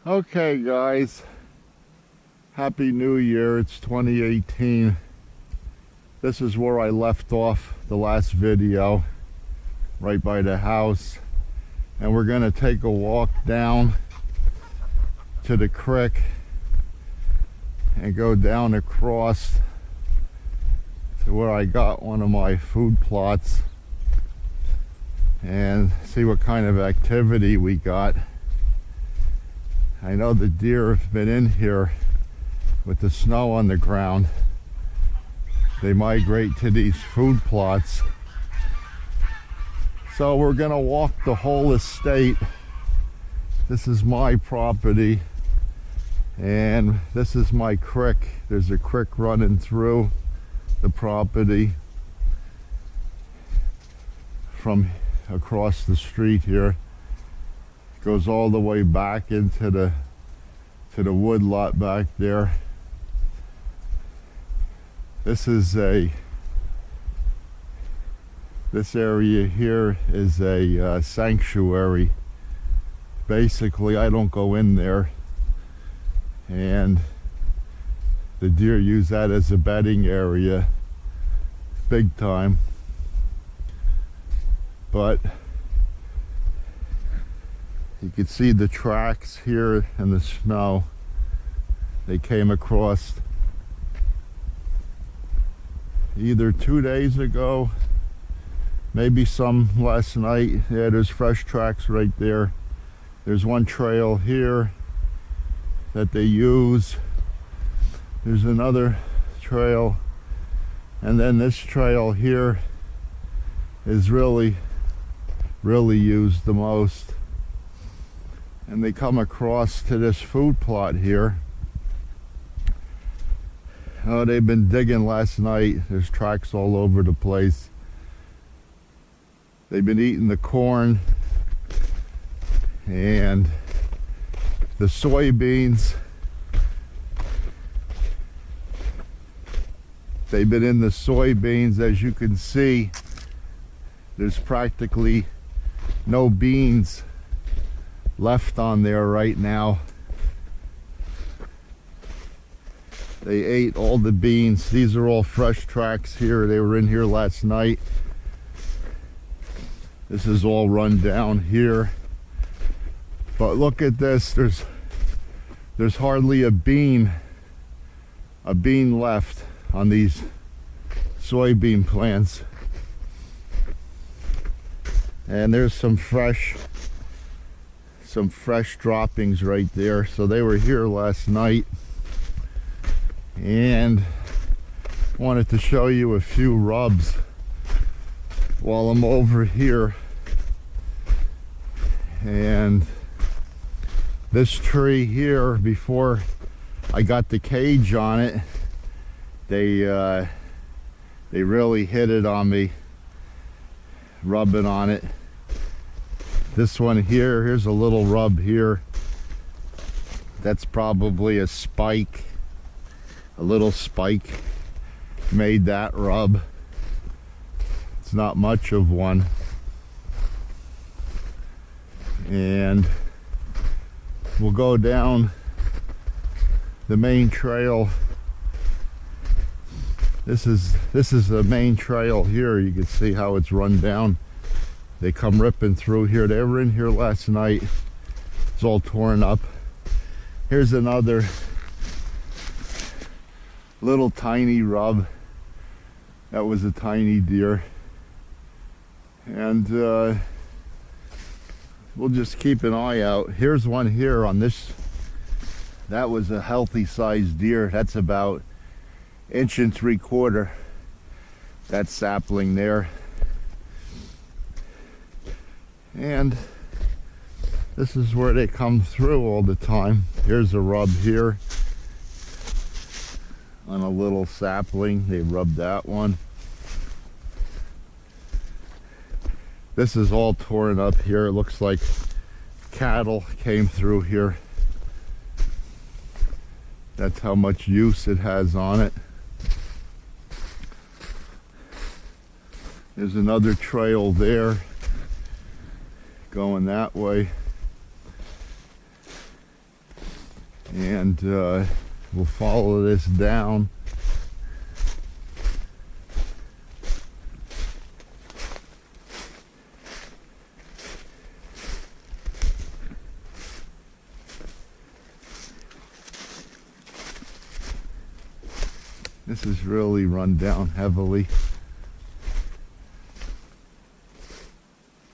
Okay guys, Happy New Year. It's 2018. This is where I left off the last video, right by the house. And we're gonna take a walk down to the creek and go down across to where I got one of my food plots and see what kind of activity we got. I know the deer have been in here with the snow on the ground. They migrate to these food plots. So we're gonna walk the whole estate. This is my property and this is my creek. There's a creek running through the property from across the street here. Goes all the way back into the wood lot back there. This area here is a sanctuary. Basically, I don't go in there, and the deer use that as a bedding area big time. But you can see the tracks here in the snow. They came across either 2 days ago, maybe some last night. Yeah, there's fresh tracks right there. There's one trail here that they use. There's another trail, and then this trail here is really used the most. And they come across to this food plot here. Oh, they've been digging last night. There's tracks all over the place. They've been eating the corn and the soybeans. They've been in the soybeans. As you can see, there's practically no beans left on there right now. They ate all the beans. These are all fresh tracks here. They were in here last night. This is all run down here. But look at this. There's hardly a bean left on these soybean plants. And there's some fresh droppings right there. So they were here last night, and wanted to show you a few rubs while I'm over here. And this tree here, before I got the cage on it, they really hit it on me, rubbing on it. This one here, here's a little rub here. That's probably a spike. A little spike made that rub. It's not much of one. And we'll go down the main trail. This is the main trail here. You can see how it's run down. They come ripping through here. They were in here last night. It's all torn up. Here's another little tiny rub. That was a tiny deer. And we'll just keep an eye out. Here's one here on this. That was a healthy sized deer. That's about 1 3/4 inches. That sapling there. And this is where they come through all the time. Here's a rub here on a little sapling. They rubbed that one. This is all torn up here. It looks like cattle came through here. That's how much use it has on it. There's another trail there going that way. and we'll follow this down. This is really run down heavily.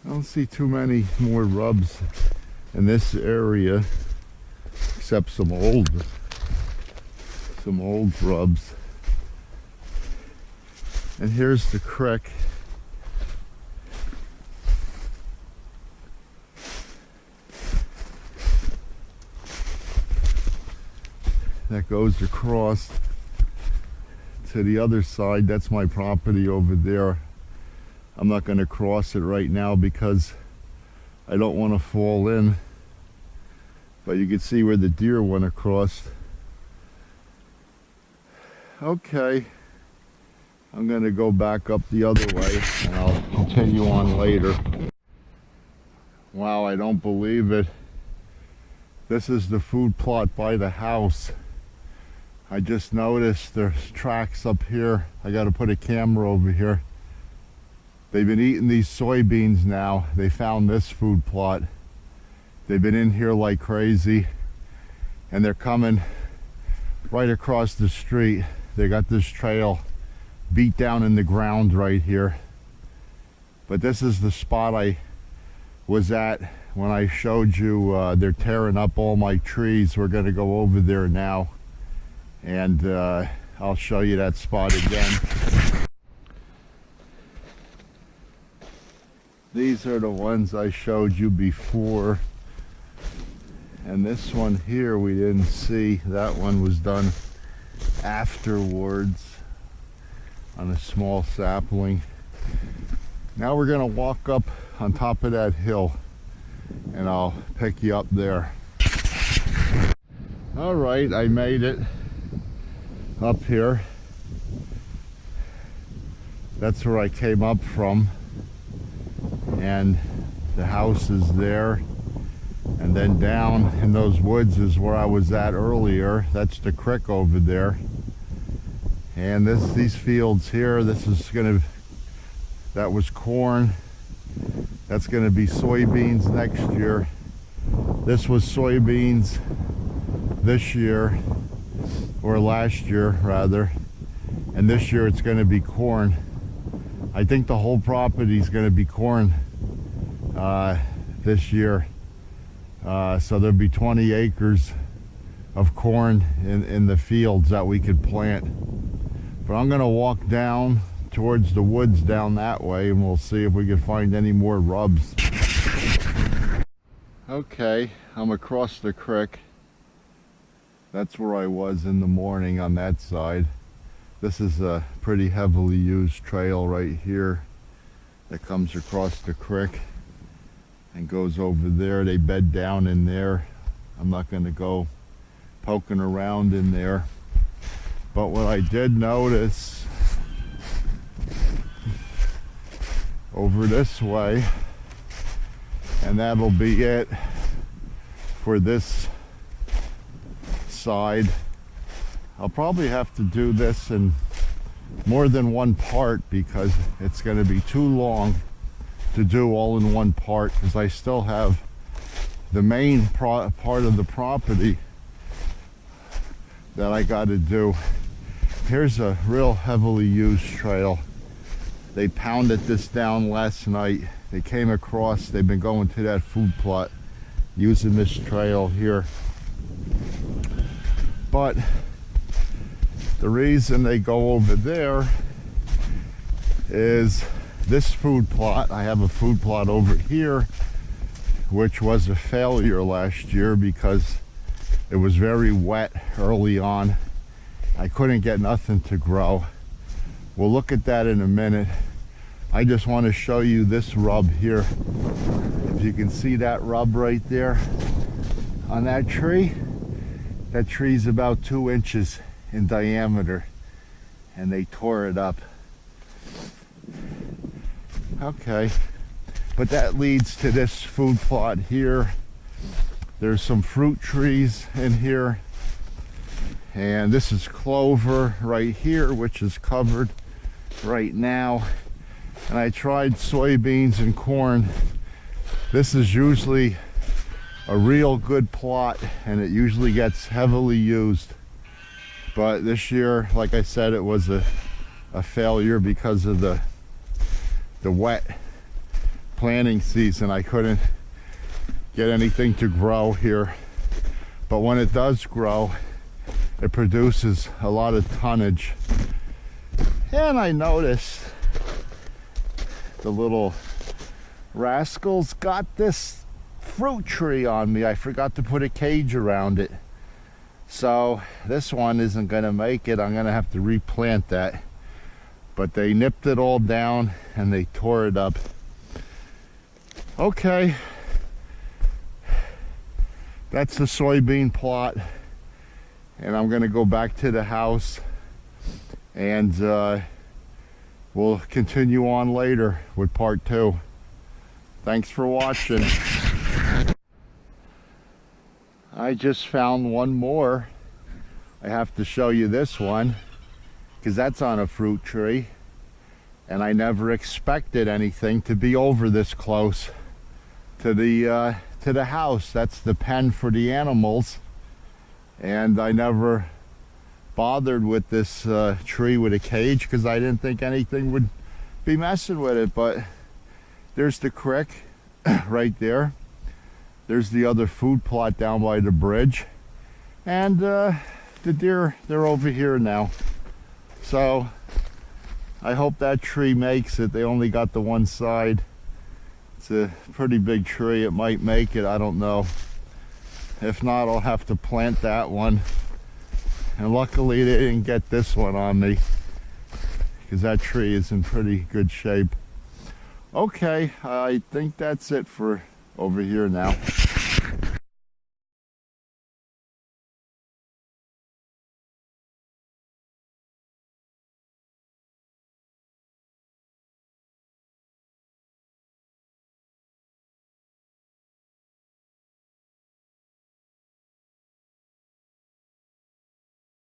I don't see too many more rubs in this area, except some old rubs. And here's the creek. That goes across to the other side. That's my property over there. I'm not going to cross it right now because I don't want to fall in, but you can see where the deer went across. Okay, I'm going to go back up the other way and I'll continue on later. Wow, I don't believe it. This is the food plot by the house. I just noticed there's tracks up here. I got to put a camera over here. They've been eating these soybeans now. They found this food plot. They've been in here like crazy, and they're coming right across the street. They got this trail beat down in the ground right here. But this is the spot I was at when I showed you they're tearing up all my trees. We're going to go over there now, and I'll show you that spot again. These are the ones I showed you before, and this one here we didn't see. That one was done afterwards on a small sapling. Now we're gonna walk up on top of that hill and I'll pick you up there. All right, I made it up here. That's where I came up from, and the house is there, and then down in those woods is where I was at earlier. That's the creek over there, and these fields here, that was corn. That's going to be soybeans next year. This was soybeans this year, or last year rather, and this year it's going to be corn. I think the whole property is going to be corn this year, so there'll be 20 acres of corn in the fields that we could plant. But I'm going to walk down towards the woods down that way, and we'll see if we can find any more rubs. Okay, I'm across the creek. That's where I was in the morning on that side. This is a pretty heavily used trail right here that comes across the creek and goes over there. They bed down in there. I'm not going to go poking around in there. But what I did notice over this way, and that'll be it for this side. I'll probably have to do this in more than one part because it's going to be too long to do all in one part, because I still have the main part of the property that I got to do. Here's a real heavily used trail. They pounded this down last night. They came across, they've been going to that food plot using this trail here. But the reason they go over there is this food plot. I have a food plot over here which was a failure last year because it was very wet early on. I couldn't get nothing to grow. We'll look at that in a minute. I just want to show you this rub here. If you can see that rub right there on that tree, that tree's about 2 inches in diameter, and they tore it up. Okay, but that leads to this food plot here. There's some fruit trees in here. And this is clover right here, which is covered right now. And I tried soybeans and corn. This is usually a real good plot, and it usually gets heavily used. But this year, like I said, it was a failure because of the wet planting season. I couldn't get anything to grow here. But when it does grow, it produces a lot of tonnage. And I noticed the little rascals got this fruit tree on me. I forgot to put a cage around it. So this one isn't gonna make it. I'm gonna have to replant that. But they nipped it all down and they tore it up. Okay. That's the soybean plot. And I'm gonna go back to the house, and we'll continue on later with part 2. Thanks for watching. I just found one more. I have to show you this one because that's on a fruit tree, and I never expected anything to be over this close to the house. That's the pen for the animals. And I never bothered with this tree with a cage because I didn't think anything would be messing with it. But there's the creek right there. There's the other food plot down by the bridge. And the deer, they're over here now. So I hope that tree makes it. They only got the one side. It's a pretty big tree. It might make it, I don't know. If not, I'll have to plant that one. And luckily they didn't get this one on me because that tree is in pretty good shape. Okay, I think that's it for over here now.